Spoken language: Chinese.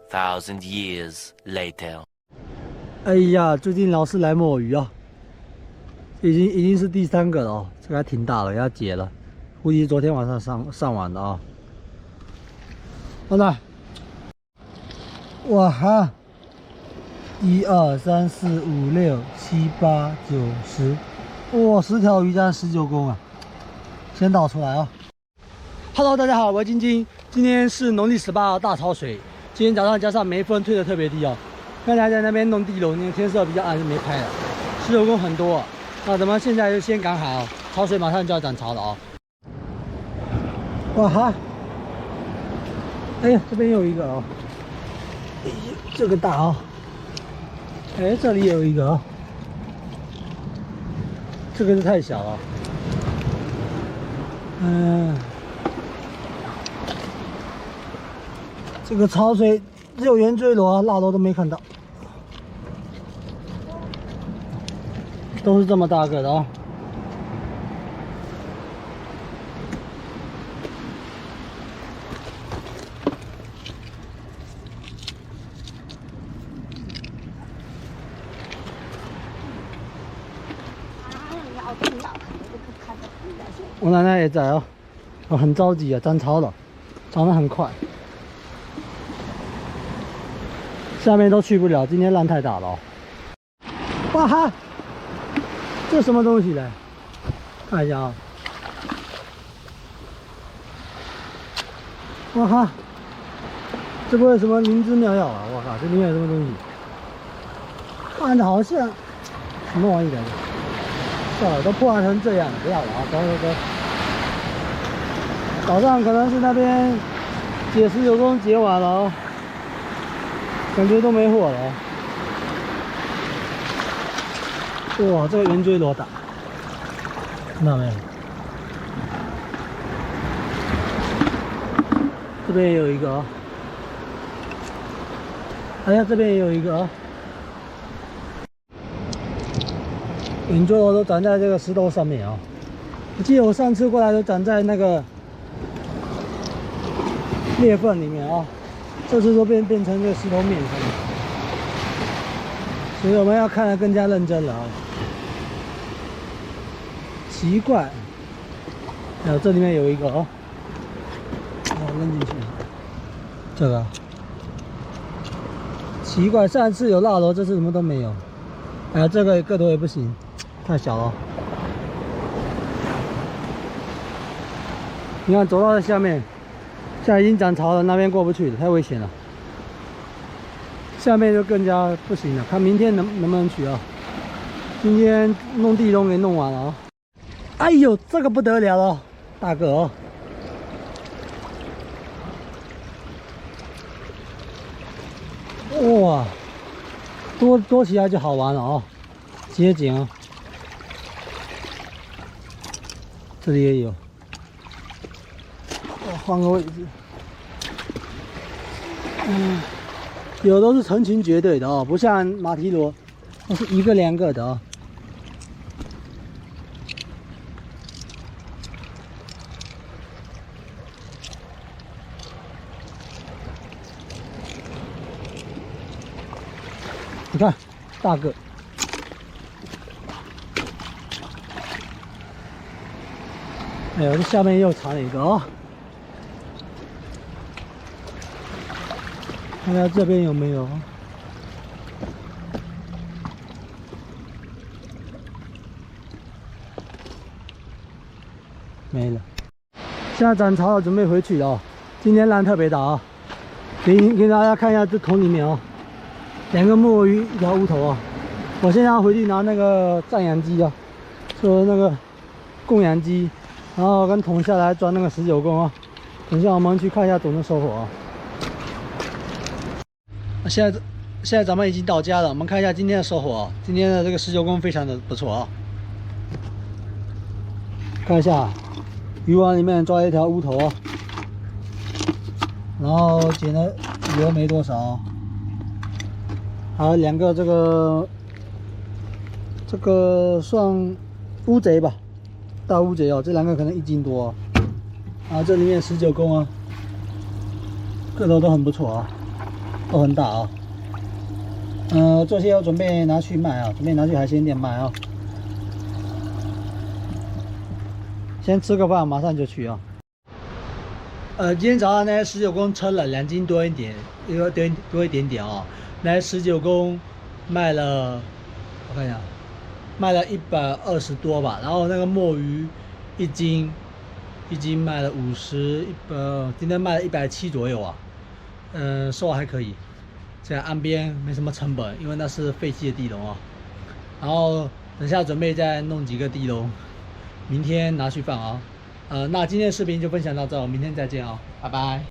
2,000 years later。哎呀，最近老是来摸鱼啊，已经是第3个了哦，这个还挺大的，要结了，估计昨天晚上上完的啊。好来，哇哈，1、2、3、4、5、6、7、8、9、10，哇，10条鱼占19公啊！先倒出来啊。Hello， 大家好，我是晶晶，今天是农历18号大潮水。今天早上加上梅风推得特别低哦，刚才在那边弄地楼，那个天色比较暗，就没拍了。石头公很多、那咱们现在就先赶海哦，潮水马上就要涨潮了哦。哇哈！哎呀，这边有一个哦，哎呀，这个大哦。哎，这里也有一个哦，这个是太小了。这个潮水只有圆锥螺、辣螺都没看到，都是这么大个的哦。我奶奶也在哦，我很着急啊，涨潮了，涨得很快。下面都去不了，今天浪太大了哦。哇哈，这什么东西嘞？看一下啊。哇哈，这不会什么灵芝妙药啊？我靠，这里面有什么东西？看着好像什么玩意来着？算了，都破烂成这样了，不要了啊！走走走。早上可能是那边解19公结完了哦。感觉都没货了哦！哇，这个圆锥螺大，看到没有？这边也有一个哦。哎呀，这边也有一个哦。圆锥螺都长在这个石头上面哦。我记得我上次过来都长在那个裂缝里面哦。这次都变成这个石头面上面，所以我们要看得更加认真了啊！奇怪，这里面有一个哦，扔进去，这个奇怪，上次有辣螺，这次什么都没有。哎呀，这个个头也不行，太小了。你看，走到下面。现在已经涨潮了，那边过不去了，太危险了。下面就更加不行了，看明天能不能取啊？今天弄地笼给弄完了啊！哎呦，这个不得了了，大个哦！哇，多起来就好玩了哦，接紧哦。这里也有。换个位置，有都是成群结队的哦，不像马蹄螺，都是1个2个的哦。你看，大个，哎呦，这下面又藏了一个哦。看看这边有没有？没了。现在涨潮了，准备回去了哦。今天浪特别大啊！给大家看一下这桶里面哦，2个木鱼，1条乌头啊。我现在要回去拿那个蘸氧机啊，说那个供氧机，然后跟桶下来装那个19公啊。等一下我们去看一下总的收获啊。现在咱们已经到家了，我们看一下今天的收获啊。今天的这个19公非常的不错啊。看一下，渔网里面抓了1条乌头啊，然后捡了鱼没多少，还有2个这个算乌贼吧，大乌贼哦，这2个可能1斤多、哦。啊，这里面19公啊，个头都很不错啊，都很大啊。这些我准备拿去卖啊，准备拿去海鲜店卖啊。先吃个饭，马上就去啊。今天早上那19公称了2斤多一点，多一点点哦。那19公卖了，我看一下，卖了120多吧。然后那个墨鱼1斤卖了50，今天卖了170左右啊。收还可以，在岸边没什么成本，因为那是废弃的地笼啊。然后等下准备再弄几个地笼，明天拿去放啊。那今天的视频就分享到这，我明天再见哦，拜拜。